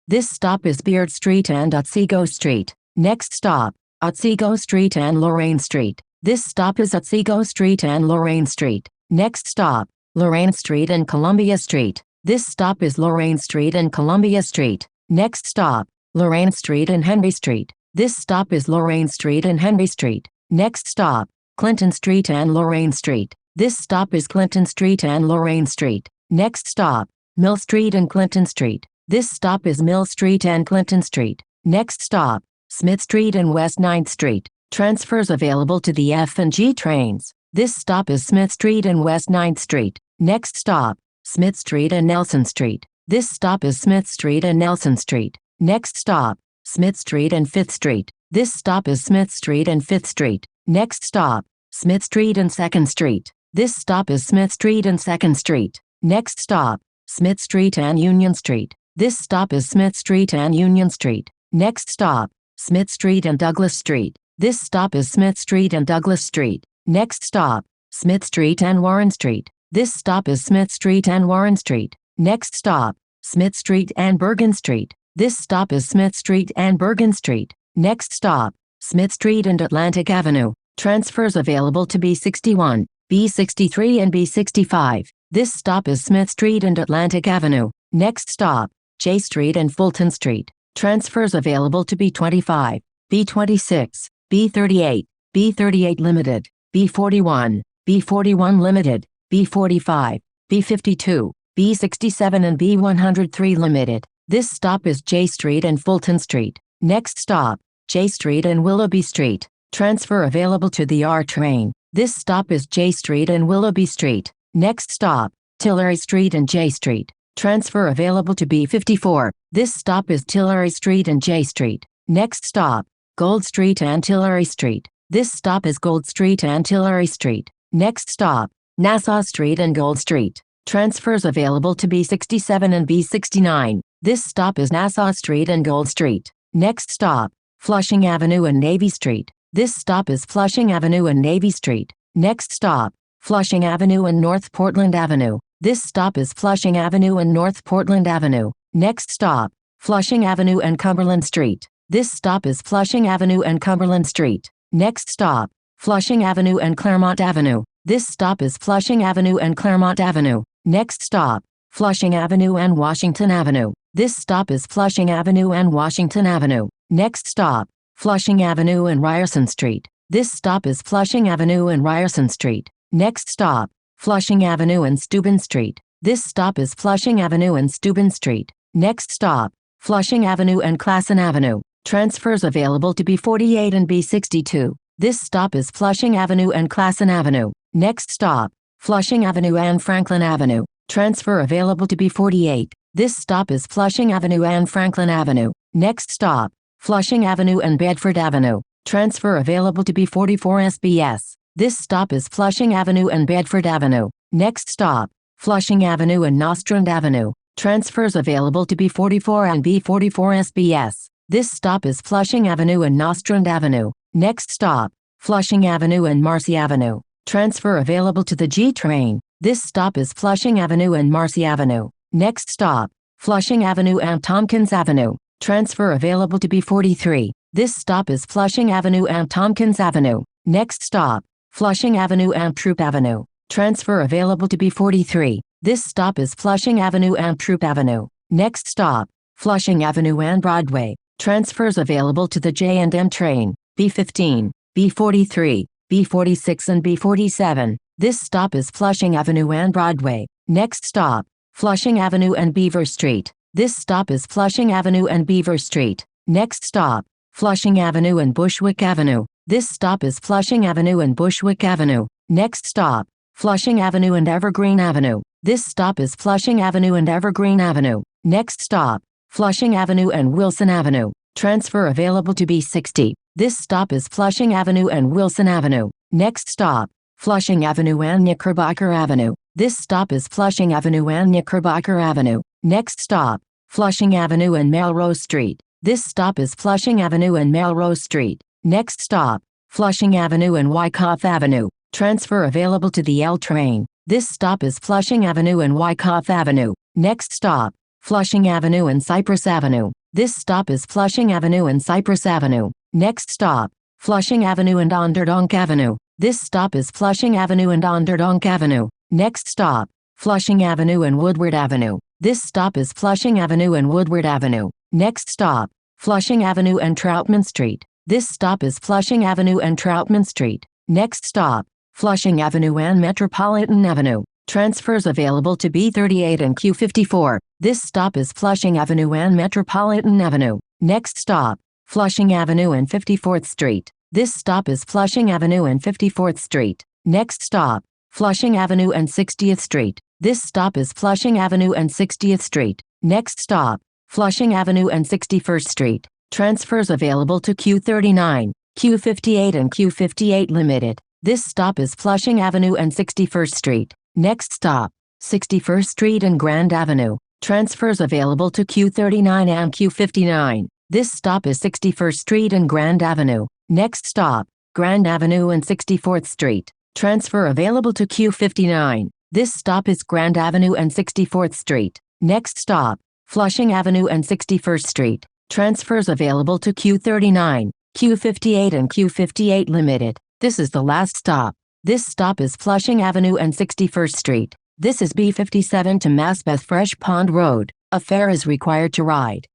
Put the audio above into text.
This stop is Beard Street and Otsego Street. Next stop, Otsego Street and Lorraine Street. This stop is Otsego Street and Lorraine Street. Next stop, Lorraine Street and Columbia Street. This stop is Lorraine Street and Columbia Street. Next stop, Lorraine Street and Henry Street. This stop is Lorraine Street and Henry Street. Next stop, Clinton Street and Lorraine Street. This stop is Clinton Street and Lorraine Street. Next stop, Mill Street and Clinton Street. This stop is Mill Street and Clinton Street. Next stop, Smith Street and West 9th Street. Transfers available to the F and G trains. This stop is Smith Street and West 9th Street. Next stop, Smith Street and Nelson Street. This stop is Smith Street and Nelson Street. Next stop, Smith Street and 5th Street. This stop is Smith Street and 5th Street. Next stop, Smith Street and 2nd Street. This stop is Smith Street and 2nd Street. Next stop, Smith Street and Union Street. This stop is Smith Street and Union Street. Next stop, Smith Street and Douglas Street. This stop is Smith Street and Douglas Street. Next stop, Smith Street and Warren Street. This stop is Smith Street and Warren Street. Next stop, Smith Street and Bergen Street. This stop is Smith Street and Bergen Street. Next stop, Smith Street and Atlantic Avenue. Transfers available to B61, B63 and B65. This stop is Smith Street and Atlantic Avenue. Next stop, J Street and Fulton Street. Transfers available to B25, B26, B38, B38 Limited, B41, B41 Limited, B45, B52, B67 and B103 Limited. This stop is J Street and Fulton Street. Next stop, J Street and Willoughby Street. Transfer available to the R train. This stop is J Street and Willoughby Street. Next stop, Tillery Street and J Street. Transfer available to B54. This stop is Tillery Street and J Street. Next stop, Gold Street and Tillery Street. This stop is Gold Street and Tillery Street. Next stop, Nassau Street and Gold Street. Transfers available to B67 and B69. This stop is Nassau Street and Gold Street. Next stop, Flushing Avenue and Navy Street. This stop is Flushing Avenue and Navy Street. Next stop, Flushing Avenue and North Portland Avenue. This stop is Flushing Avenue and North Portland Avenue. Next stop, Flushing Avenue and Cumberland Street. This stop is Flushing Avenue and Cumberland Street. Next stop, Flushing Avenue and Claremont Avenue. This stop is Flushing Avenue and Claremont Avenue. Next stop, Flushing Avenue and Washington Avenue. This stop is Flushing Avenue and Washington Avenue. Next stop, Flushing Avenue and Ryerson Street. This stop is Flushing Avenue and Ryerson Street. Next stop, Flushing Avenue and Steuben Street. This stop is Flushing Avenue and Steuben Street. Next stop, Flushing Avenue and Classen Avenue. Transfers available to B48 and B62. This stop is Flushing Avenue and Classen Avenue. Next stop, Flushing Avenue and Franklin Avenue. Transfer available to B48. This stop is Flushing Avenue and Franklin Avenue. Next stop, Flushing Avenue and Bedford Avenue. Transfer available to B44 SBS. This stop is Flushing Avenue and Bedford Avenue. Next stop, Flushing Avenue and Nostrand Avenue. Transfers available to B44 and B44 SBS. This stop is Flushing Avenue and Nostrand Avenue. Next stop, Flushing Avenue and Marcy Avenue. Transfer available to the G train. This stop is Flushing Avenue and Marcy Avenue. Next stop, Flushing Avenue and Tompkins Avenue. Transfer available to B43. This stop is Flushing Avenue and Tompkins Avenue. Next stop, Flushing Avenue and Troop Avenue. Transfer available to B43. This stop is Flushing Avenue and Troop Avenue. Next stop, Flushing Avenue and Broadway. Transfers available to the J&M train. B15, B43, B46 and B47. This stop is Flushing Avenue and Broadway. Next stop, Flushing Avenue and Beaver Street. This stop is Flushing Avenue and Beaver Street. Next stop, Flushing Avenue and Bushwick Avenue. This stop is Flushing Avenue and Bushwick Avenue. Next stop, Flushing Avenue and Evergreen Avenue. This stop is Flushing Avenue and Evergreen Avenue. Next stop, Flushing Avenue and Wilson Avenue. Transfer available to B60. This stop is Flushing Avenue and Wilson Avenue. Next stop, Flushing Avenue and Knickerbocker Avenue. This stop is Flushing Avenue and Knickerbocker Avenue. Next stop, Flushing Avenue and Melrose Street. This stop is Flushing Avenue and Melrose Street. Next stop, Flushing Avenue and Wyckoff Avenue. Transfer available to the L train. This stop is Flushing Avenue and Wyckoff Avenue. Next stop, Flushing Avenue and Cypress Avenue. This stop is Flushing Avenue and Cypress Avenue. Next stop, Flushing Avenue and Onderdonk Avenue. This stop is Flushing Avenue and Onderdonk Avenue. Next stop, Flushing Avenue and Woodward Avenue. This stop is Flushing Avenue and Woodward Avenue. Next stop, Flushing Avenue and Troutman Street. This stop is Flushing Avenue and Troutman Street. Next stop, Flushing Avenue and Metropolitan Avenue. Transfers available to B38 and Q54. This stop is Flushing Avenue and Metropolitan Avenue. Next stop, Flushing Avenue and 54th Street. This stop is Flushing Avenue and 54th Street. Next stop, Flushing Avenue and 60th Street. This stop is Flushing Avenue and 60th Street. Next stop, Flushing Avenue and 61st Street. Transfers available to Q39, Q58 and Q58 Limited. This stop is Flushing Avenue and 61st Street. Next stop, 61st Street and Grand Avenue. Transfers available to Q39 and Q59. This stop is 61st Street and Grand Avenue. Next stop, Grand Avenue and 64th Street. Transfer available to Q59. This stop is Grand Avenue and 64th Street. Next stop, Flushing Avenue and 61st Street. Transfers available to Q39, Q58 and Q58 Limited. This is the last stop. This stop is Flushing Avenue and 61st Street. This is B57 to Maspeth Fresh Pond Road. A fare is required to ride.